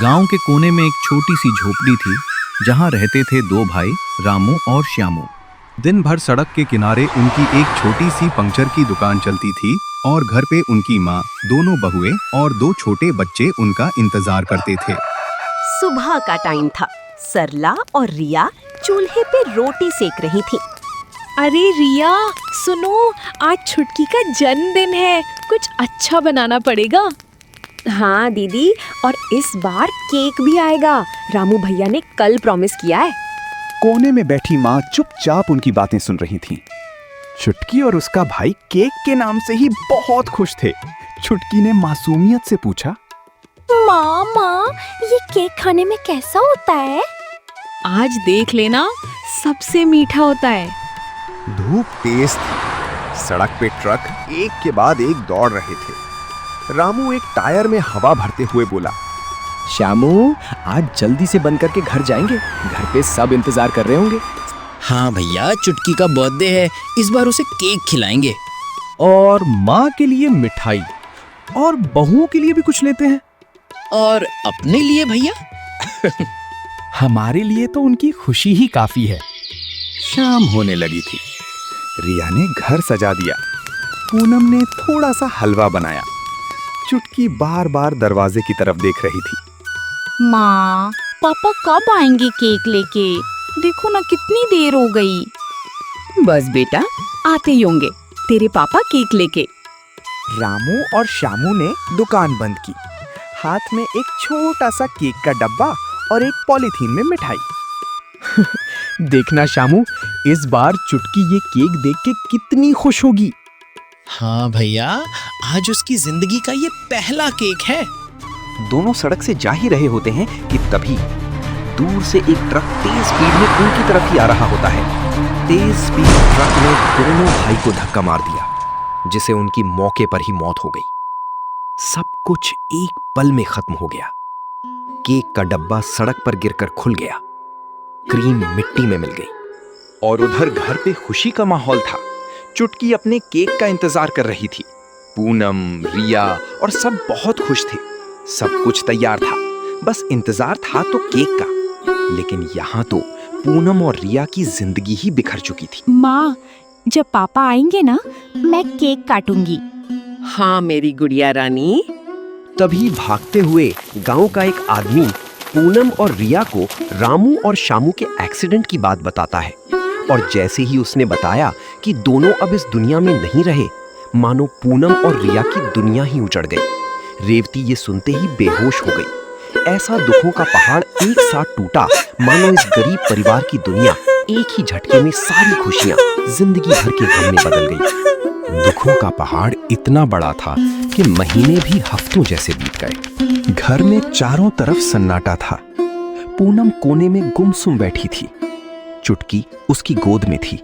गांव के कोने में एक छोटी सी झोपड़ी थी जहां रहते थे दो भाई रामू और श्यामू। दिन भर सड़क के किनारे उनकी एक छोटी सी पंक्चर की दुकान चलती थी और घर पे उनकी माँ, दोनों बहुएं और दो छोटे बच्चे उनका इंतजार करते थे। सुबह का टाइम था। सरला और रिया चूल्हे पे रोटी सेक रही थी। अरे रिया, सुनो, आज छुटकी का जन्मदिन है, कुछ अच्छा बनाना पड़ेगा। हाँ दीदी, और इस बार केक भी आएगा। रामू भैया ने कल प्रॉमिस किया है। कोने में बैठी माँ चुपचाप उनकी बातें सुन रही थीं। छुटकी और उसका भाई केक के नाम से ही बहुत खुश थे। छुटकी ने मासूमियत से पूछा, माँ, ये केक खाने में कैसा होता है? आज देख लेना, सबसे मीठा होता है। धूप तेज थी। सड़क पे ट्रक एक के बाद एक दौड़ रहे थे। रामू एक टायर में हवा भरते हुए बोला, श्यामू, आज जल्दी से बंद करके घर जाएंगे, घर पे सब इंतजार कर रहे होंगे। हाँ भैया, चुटकी का बर्थडे है, इस बार उसे केक खिलाएंगे। और माँ के लिए मिठाई, और बहुओं के लिए भी कुछ लेते हैं। और अपने लिए भैया? हमारे लिए तो उनकी खुशी ही काफी है। शाम होने लगी थी। रिया ने घर सजा दिया। पूनम ने थोड़ा सा हलवा बनाया। चुटकी बार बार दरवाजे की तरफ देख रही थी। माँ, पापा कब आएंगे केक लेके? देखो ना, कितनी देर हो गई। बस बेटा, आते ही होंगे तेरे पापा केक लेके। रामू और श्यामू ने दुकान बंद की। हाथ में एक छोटा सा केक का डब्बा और एक पॉलीथीन में मिठाई। देखना श्यामू, इस बार चुटकी ये केक देख के कितनी खुश होगी। हाँ भैया, आज उसकी जिंदगी का ये पहला केक है। दोनों सड़क से जा ही रहे होते हैं कि तभी दूर से एक ट्रक तेज स्पीड में उनकी तरफ ही आ रहा होता है। तेज स्पीड ट्रक ने दोनों भाई को धक्का मार दिया, जिसे उनकी मौके पर ही मौत हो गई। सब कुछ एक पल में खत्म हो गया। केक का डब्बा सड़क पर गिरकर खुल गया। क्रीम मिट्टी में मिल गई। और उधर घर पे खुशी का माहौल था। चुटकी अपने केक का इंतजार कर रही थी। पूनम, रिया और सब बहुत खुश थे। सब कुछ तैयार था, बस इंतजार था तो केक का। लेकिन यहाँ तो पूनम और रिया की जिंदगी ही बिखर चुकी थी। माँ, जब पापा आएंगे ना, मैं केक काटूंगी। हाँ मेरी गुड़िया रानी। तभी भागते हुए गांव का एक आदमी पूनम और रिया को रामू और श्यामू के एक्सीडेंट की बात बताता है। और जैसे ही उसने बताया कि दोनों अब इस दुनिया में नहीं रहे, मानो पूनम और रिया की दुनिया ही उजड़ गई। रेवती ये सुनते ही बेहोश हो गई। ऐसा दुखों का पहाड़ एक साथ टूटा, मानो इस गरीब परिवार की दुनिया एक ही झटके में सारी खुशियां जिंदगी भर के गम में बदल गई। दुखों का पहाड़ इतना बड़ा था कि महीने भी हफ्तों जैसे बीत गए। घर में चारों तरफ सन्नाटा था। पूनम कोने में गुमसुम बैठी थी। चुटकी उसकी गोद में थी।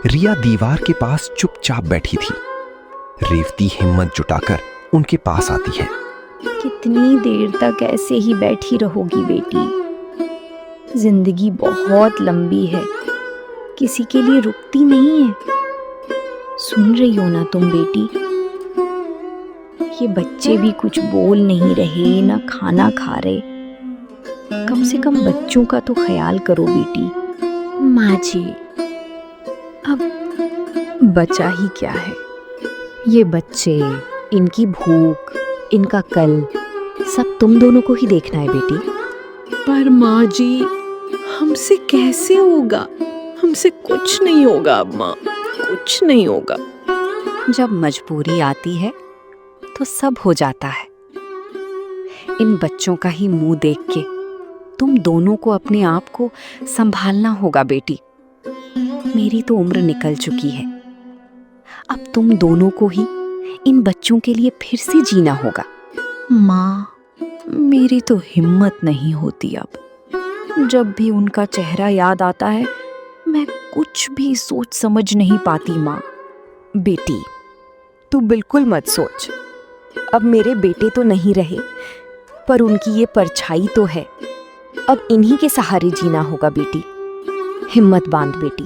रिया दीवार के पास चुपचाप बैठी थी। रेवती हिम्मत जुटाकर उनके पास आती है। कितनी देर तक ऐसे ही बैठी रहोगी बेटी? जिंदगी बहुत लंबी है, किसी के लिए रुकती नहीं है। सुन रही हो ना तुम बेटी? ये बच्चे भी कुछ बोल नहीं रहे, ना खाना खा रहे। कम से कम बच्चों का तो ख्याल करो बेटी। माँ जी, अब बचा ही क्या है? ये बच्चे, इनकी भूख, इनका कल, सब तुम दोनों को ही देखना है बेटी। पर माँ जी, हमसे कैसे होगा? हमसे कुछ नहीं होगा अब माँ, कुछ नहीं होगा। जब मजबूरी आती है तो सब हो जाता है। इन बच्चों का ही मुंह देख के तुम दोनों को अपने आप को संभालना होगा बेटी। मेरी तो उम्र निकल चुकी है। अब तुम दोनों को ही इन बच्चों के लिए फिर से जीना होगा। माँ, मेरी तो हिम्मत नहीं होती अब। जब भी उनका चेहरा याद आता है, मैं कुछ भी सोच समझ नहीं पाती माँ। बेटी, तू बिल्कुल मत सोच। अब मेरे बेटे तो नहीं रहे, पर उनकी ये परछाई तो है। अब इन्हीं के सहारे जीना होगा बेटी। हिम्मत बांध बेटी,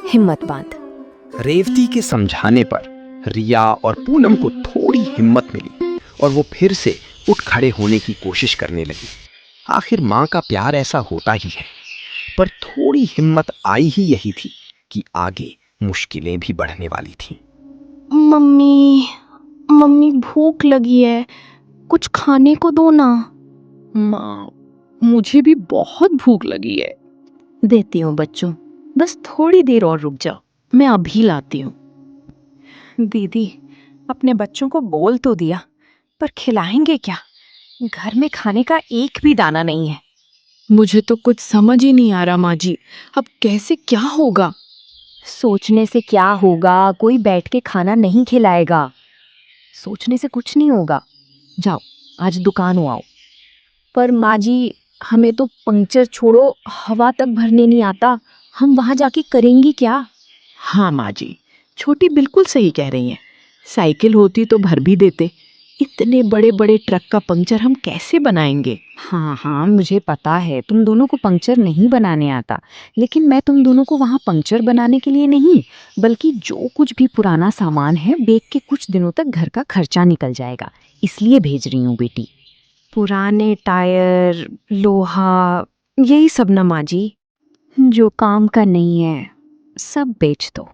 हिम्मत बांध। रेवती के समझाने पर रिया और पूनम को थोड़ी हिम्मत मिली और वो फिर से उठ खड़े होने की कोशिश करने लगी। आखिर माँ का प्यार ऐसा होता ही है। पर थोड़ी हिम्मत आई ही यही थी कि आगे मुश्किलें भी बढ़ने वाली थीं। मम्मी, मम्मी भूख लगी है, कुछ खाने को दो ना। माँ, मुझे भी बहुत भूख लगी है। देती हूँ बच्चों, बस थोड़ी देर और रुक जाओ, मैं अभी लाती हूँ। दीदी, अपने बच्चों को बोल तो दिया, पर खिलाएंगे क्या? घर में खाने का एक भी दाना नहीं है। मुझे तो कुछ समझ ही नहीं आ रहा माँ जी, अब कैसे क्या होगा? सोचने से क्या होगा? कोई बैठ के खाना नहीं खिलाएगा। सोचने से कुछ नहीं होगा। जाओ, आज दुकान आओ। पर माँ जी, हमें तो पंक्चर छोड़ो हवा तक भरने नहीं आता, हम वहां जाके करेंगी क्या? हाँ माँ जी, छोटी बिल्कुल सही कह रही हैं। साइकिल होती तो भर भी देते, इतने बड़े बड़े ट्रक का पंक्चर हम कैसे बनाएंगे? हाँ हाँ, मुझे पता है तुम दोनों को पंक्चर नहीं बनाने आता, लेकिन मैं तुम दोनों को वहाँ पंक्चर बनाने के लिए नहीं, बल्कि जो कुछ भी पुराना सामान है बेच के कुछ दिनों तक घर का खर्चा निकल जाएगा, इसलिए भेज रही हूँ बेटी। पुराने टायर, लोहा, यही सब ना माँ जी, जो काम का नहीं है सब बेच दो।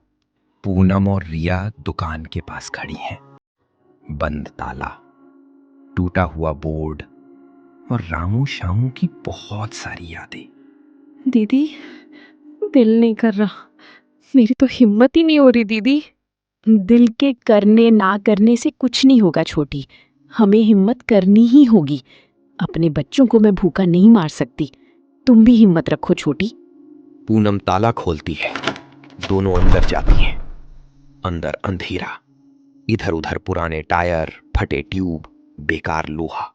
पूनम और रिया दुकान के पास खड़ी हैं। बंद ताला, टूटा हुआ बोर्ड और रामू शामू की बहुत सारी यादें। दीदी, दिल नहीं कर रहा, मेरी तो हिम्मत ही नहीं हो रही दीदी। दिल के करने ना करने से कुछ नहीं होगा छोटी, हमें हिम्मत करनी ही होगी। अपने बच्चों को मैं भूखा नहीं मार सकती, तुम भी हिम्मत रखो छोटी। पूनम ताला खोलती है, दोनों अंदर जाती हैं। अंदर अंधेरा, इधर उधर पुराने टायर, फटे ट्यूब, बेकार लोहा।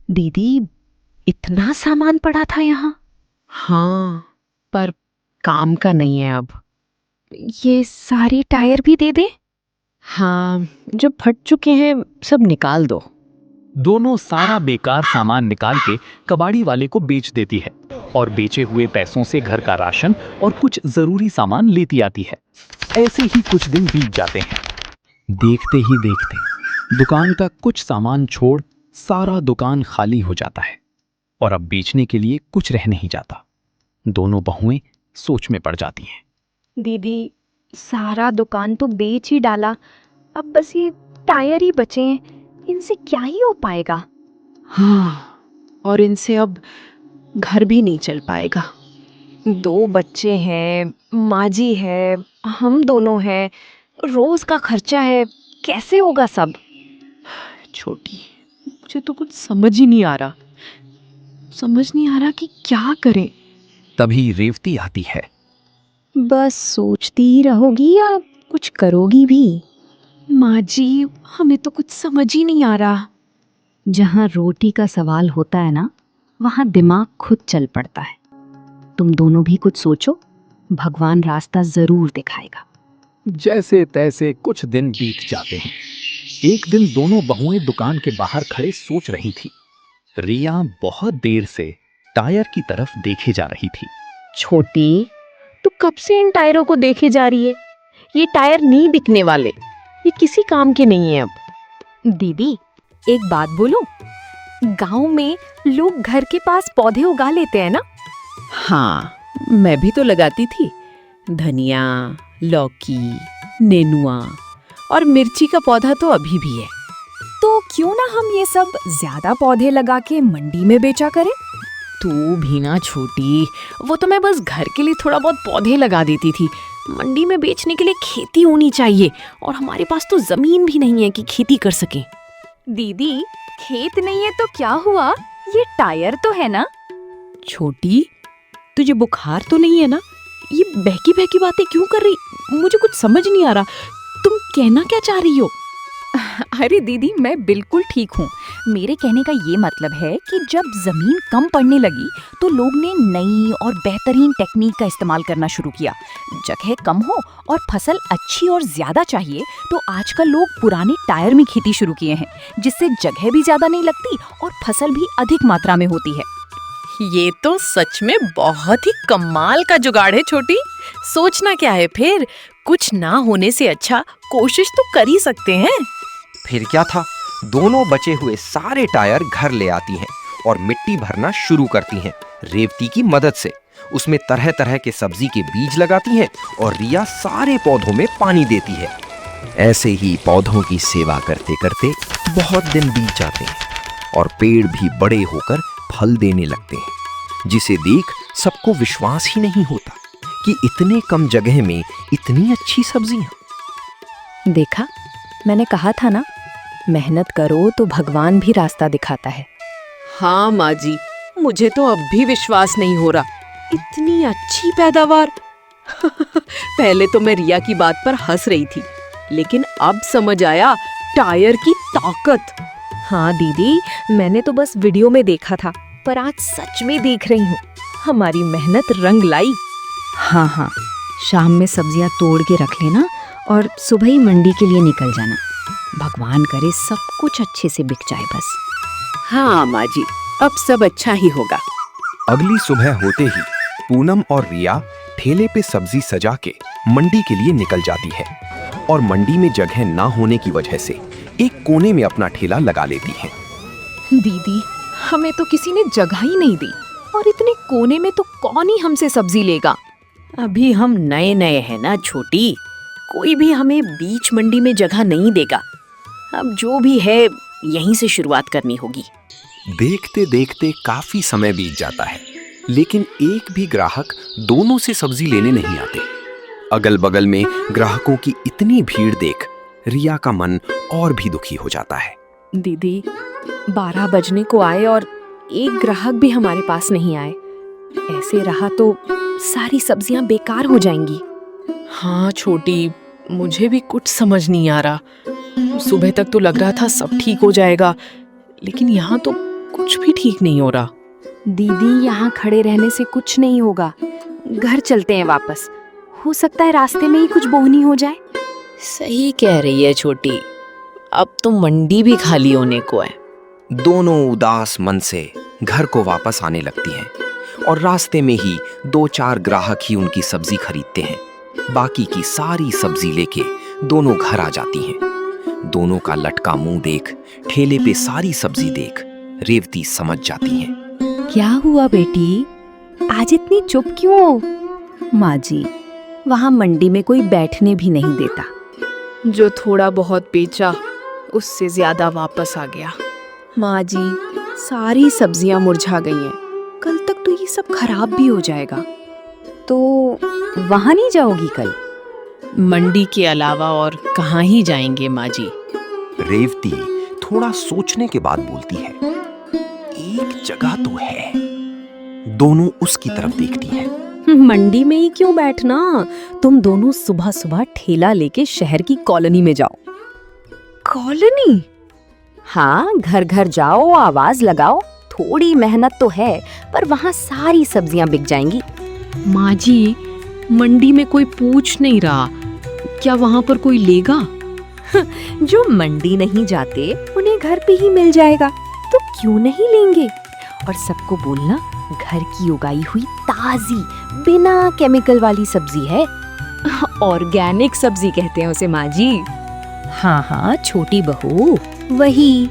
दीदी, इतना सामान पड़ा था यहाँ? हाँ, पर काम का नहीं है अब। ये सारे टायर भी दे दे? हाँ, जो फट चुके हैं सब निकाल दो। दोनों सारा बेकार सामान निकाल के कबाड़ी वाले को बेच देती है और बेचे हुए पैसों से घर का राशन और कुछ जरूरी सामान लेती आती है। ऐसे ही कुछ दिन बीत जाते हैं। देखते ही देखते दुकान का कुछ सामान छोड़ सारा दुकान खाली हो जाता है और अब बेचने के लिए कुछ रह नहीं जाता। दोनों बहुएं सोच में पड़ जाती हैं। दीदी, सारा दुकान तो बेच ही डाला, अब बस ये टायर ही बचे हैं, इनसे क्या ही हो पाएगा? हाँ, और इनसे अब घर भी नहीं चल पाएगा। 2 बच्चे हैं, माँ जी है, हम दोनों हैं, रोज का खर्चा है, कैसे होगा सब? छोटी, मुझे तो कुछ समझ ही नहीं आ रहा, समझ नहीं आ रहा कि क्या करें। तभी रेवती आती है। बस सोचती ही रहोगी या कुछ करोगी भी? माँ जी, हमें तो कुछ समझ ही नहीं आ रहा। जहाँ रोटी का सवाल होता है ना, वहाँ दिमाग खुद चल पड़ता है। तुम दोनों भी कुछ सोचो, भगवान रास्ता जरूर दिखाएगा। जैसे तैसे कुछ दिन बीत जाते हैं। एक दिन दोनों बहुएं दुकान के बाहर खड़े सोच रही थी। रिया बहुत देर से टायर की तरफ देखे जा रही थी। छोटी, तू कब से इन टायरों को देखे जा रही है? ये टायर नहीं बिकने वाले, ये किसी काम के नहीं है अब। दीदी, एक बात बोलूं? गांव में लोग घर के पास पौधे उगा लेते हैं ना? हाँ, मैं भी तो लगाती थी। धनिया, लौकी, नेनुआ और मिर्ची का पौधा तो अभी भी है। तो क्यों ना हम ये सब ज्यादा पौधे लगा के मंडी में बेचा करें? तू भी ना छोटी, वो तो मैं बस घर के लिए थोड़ा बहुत पौधे लगा देती थी। मंडी में बेचने के लिए खेती होनी चाहिए और हमारे पास तो जमीन भी नहीं है कि खेती कर सके। दीदी, खेत नहीं है तो क्या हुआ, ये टायर तो है ना? छोटी, तुझे बुखार तो नहीं है ना? ये बहकी बहकी बातें क्यों कर रही? मुझे कुछ समझ नहीं आ रहा, तुम कहना क्या चाह रही हो? अरे दीदी, मैं बिल्कुल ठीक हूँ। मेरे कहने का ये मतलब है कि जब जमीन कम पड़ने लगी तो लोग ने नई और बेहतरीन टेक्निक का इस्तेमाल करना शुरू किया। जगह कम हो और फसल अच्छी और ज्यादा चाहिए तो आजकल लोग पुराने टायर में खेती शुरू किए हैं, जिससे जगह भी ज्यादा नहीं लगती और फसल भी अधिक मात्रा में होती है। ये तो सच में बहुत ही कमाल का जुगाड़ है छोटी। सोचना क्या है फिर, कुछ ना होने से अच्छा कोशिश तो कर ही सकते हैं। फिर क्या था, दोनों बचे हुए सारे टायर घर ले आती हैं और मिट्टी भरना शुरू करती हैं रेवती की मदद से। उसमें तरह तरह के सब्जी के बीज लगाती हैं और रिया सारे पौधों में पानी देती है। ऐसे ही पौधों की सेवा करते करते बहुत दिन बीत जाते हैं और पेड़ भी बड़े होकर फल देने लगते हैं, जिसे देख सबको विश्वास ही नहीं होता कि इतने कम जगह में इतनी अच्छी सब्जियां। देखा, मैंने कहा था ना, मेहनत करो तो भगवान भी रास्ता दिखाता है। हाँ माँ जी, मुझे तो अब भी विश्वास नहीं हो रहा, इतनी अच्छी पैदावार। पहले तो मैं रिया की बात पर हंस रही थी, लेकिन अब समझ आया टायर की ताकत। हाँ दीदी, मैंने तो बस वीडियो में देखा था, पर आज सच में देख रही हूँ। हमारी मेहनत रंग लाई। हाँ हाँ, शाम में सब्जियाँ तोड़ के रख लेना और सुबह ही मंडी के लिए निकल जाना। भगवान करे सब कुछ अच्छे से बिक जाए बस। हाँ माँ जी, अब सब अच्छा ही होगा। अगली सुबह होते ही पूनम और रिया ठेले पे सब्जी सजा के मंडी के लिए निकल जाती है और मंडी में जगह ना होने की वजह से एक कोने में अपना ठेला लगा लेती है। दीदी, हमें तो किसी ने जगह ही नहीं दी, और इतने कोने में तो कौन ही हमसे सब्जी लेगा। अभी हम नए नए हैं ना छोटी, कोई भी हमें बीच मंडी में जगह नहीं देगा। अब जो भी है यहीं से शुरुआत करनी होगी। देखते देखते काफी समय बीत जाता है, लेकिन एक भी ग्राहक दोनों से सब्जी लेने नहीं आते। अगल बगल में ग्राहकों की इतनी भीड़ देख रिया का मन और भी दुखी हो जाता है। दीदी, 12 बजने को आए और एक ग्राहक भी हमारे पास नहीं आए। ऐसे रहा तो सारी सब्जियां बेकार हो जाएंगी। हाँ छोटी, मुझे भी कुछ समझ नहीं आ रहा। सुबह तक तो लग रहा था सब ठीक हो जाएगा, लेकिन यहाँ तो कुछ भी ठीक नहीं हो रहा। दीदी, यहाँ खड़े रहने से कुछ नहीं होगा, घर चलते हैं वापस। हो सकता है रास्ते में ही कुछ बोहनी हो जाए। सही कह रही है छोटी, अब तो मंडी भी खाली होने को है। दोनों उदास मन से घर को वापस आने लगती हैं और रास्ते में ही 2-4 ग्राहक ही उनकी सब्जी खरीदते हैं। बाकी की सारी सब्जी लेके दोनों घर आ जाती हैं। दोनों का लटका मुंह देख, ठेले पे सारी सब्जी देख रेवती समझ जाती हैं। क्या हुआ बेटी, आज इतनी चुप क्यों? माँ जी, वहाँ मंडी में कोई बैठने भी नहीं देता। जो थोड़ा बहुत बेचा उससे ज्यादा वापस आ गया। माँ जी, सारी सब्जियां मुरझा गई हैं। कल तक तो ये सब खराब भी हो जाएगा। तो वहाँ नहीं जाओगी कल? मंडी के अलावा और कहाँ ही जाएंगे माँ जी। रेवती थोड़ा सोचने के बाद बोलती है, एक जगह तो है। दोनों उसकी तरफ देखती हैं। मंडी में ही क्यों बैठना, तुम दोनों सुबह सुबह ठेला लेके शहर की कॉलोनी में जाओ। कॉलोनी? हाँ, घर घर जाओ, आवाज लगाओ। थोड़ी मेहनत तो है, पर वहाँ सारी सब्जियां बिक जाएंगी। माँ जी, मंडी में कोई पूछ नहीं रहा, क्या वहाँ पर कोई लेगा? जो मंडी नहीं जाते उन्हें घर पे ही मिल जाएगा, तो क्यों नहीं लेंगे? और सबको बोलना घर की उगाई हुई ताजी बिना केमिकल वाली सब्जी है। ऑर्गेनिक सब्जी कहते हैं उसे माँ जी। हाँ हाँ छोटी बहू, वही।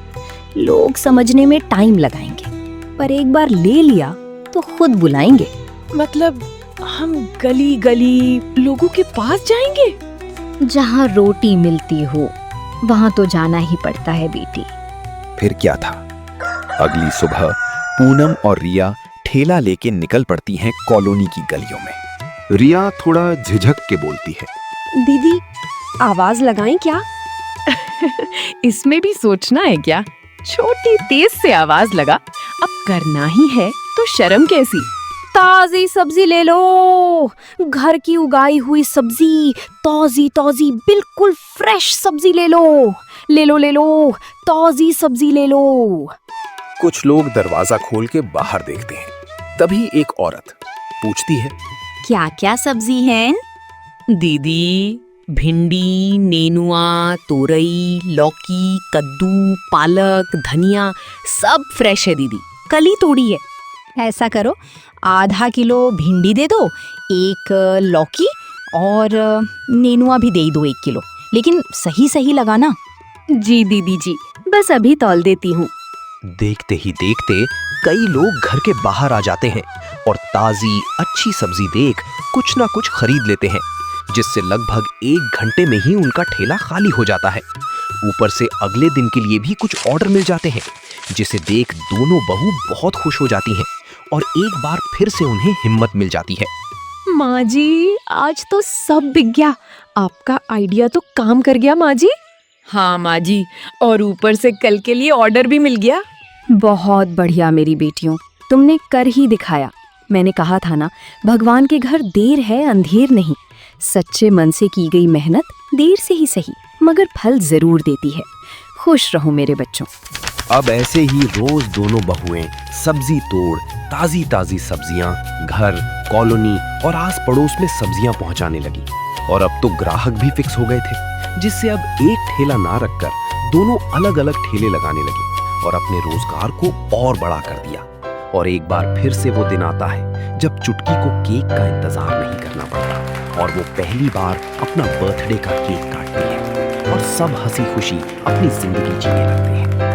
लोग समझने में टाइम लगाएंगे, पर एक बार ले लिया तो खुद बुलाएंगे। मतलब हम गली गली लोगों के पास जाएंगे? जहाँ रोटी मिलती हो वहाँ तो जाना ही पड़ता है बेटी। फिर क्या था, अगली सुबह पूनम और रिया ठेला लेके निकल पड़ती हैं कॉलोनी की गलियों में। रिया थोड़ा झिझक के बोलती है, दीदी, आवाज लगाएं क्या? इसमें भी सोचना है क्या? छोटी तेज से आवाज लगा, अब करना ही है तो शर्म कैसी। ताजी सब्जी ले लो, घर की उगाई हुई सब्जी, ताजी ताजी बिल्कुल फ्रेश सब्जी ले लो, ले लो ले लो, ताजी सब्जी ले लो। कुछ लोग दरवाजा खोल के बाहर देखते हैं। तभी एक औरत पूछती है, क्या क्या सब्जी है? दीदी, भिंडी, नेनुआ, तोरई, लौकी, कद्दू, पालक, धनिया सब फ्रेश है दीदी, कल ही तोड़ी है। ऐसा करो, आधा किलो भिंडी दे दो, 1 लौकी और नेनुआ भी दे दो 1 किलो, लेकिन सही सही लगाना। जी दीदी जी, बस अभी तौल देती हूँ। देखते ही देखते कई लोग घर के बाहर आ जाते हैं और ताजी अच्छी सब्जी देख कुछ ना कुछ खरीद लेते हैं, जिससे लगभग 1 घंटे में ही उनका ठेला खाली हो जाता है। ऊपर से अगले दिन के लिए भी कुछ ऑर्डर मिल जाते हैं, जिसे देख दोनों बहू बहुत खुश हो जाती हैं और एक बार फिर से उन्हें हिम्मत मिल जाती है। माँ जी, आज तो सब बिक गया। आपका आइडिया तो काम कर गया माँ जी। हाँ माँ जी, और ऊपर से कल के लिए ऑर्डर भी मिल गया। बहुत बढ़िया मेरी बेटियों, तुमने कर ही दिखाया। मैंने कहा था ना, भगवान के घर देर है अंधेर नहीं। सच्चे मन से की गई मेहनत देर से ही सही मगर फल जरूर देती है। खुश रहो मेरे बच्चों। अब ऐसे ही रोज दोनों बहुएं सब्जी तोड़ ताजी ताजी सब्जियां घर, कॉलोनी और आस पड़ोस में सब्जियां पहुंचाने लगी। और अब तो ग्राहक भी फिक्स हो गए थे, जिससे अब एक ठेला ना रखकर दोनों अलग अलग ठेले लगाने लगी और अपने रोजगार को और बड़ा कर दिया। और एक बार फिर से वो दिन आता है जब चुटकी को केक का इंतजार नहीं करना पड़ता और वो पहली बार अपना बर्थडे का केक काटती है और सब हंसी खुशी अपनी जिंदगी जीने लगते हैं।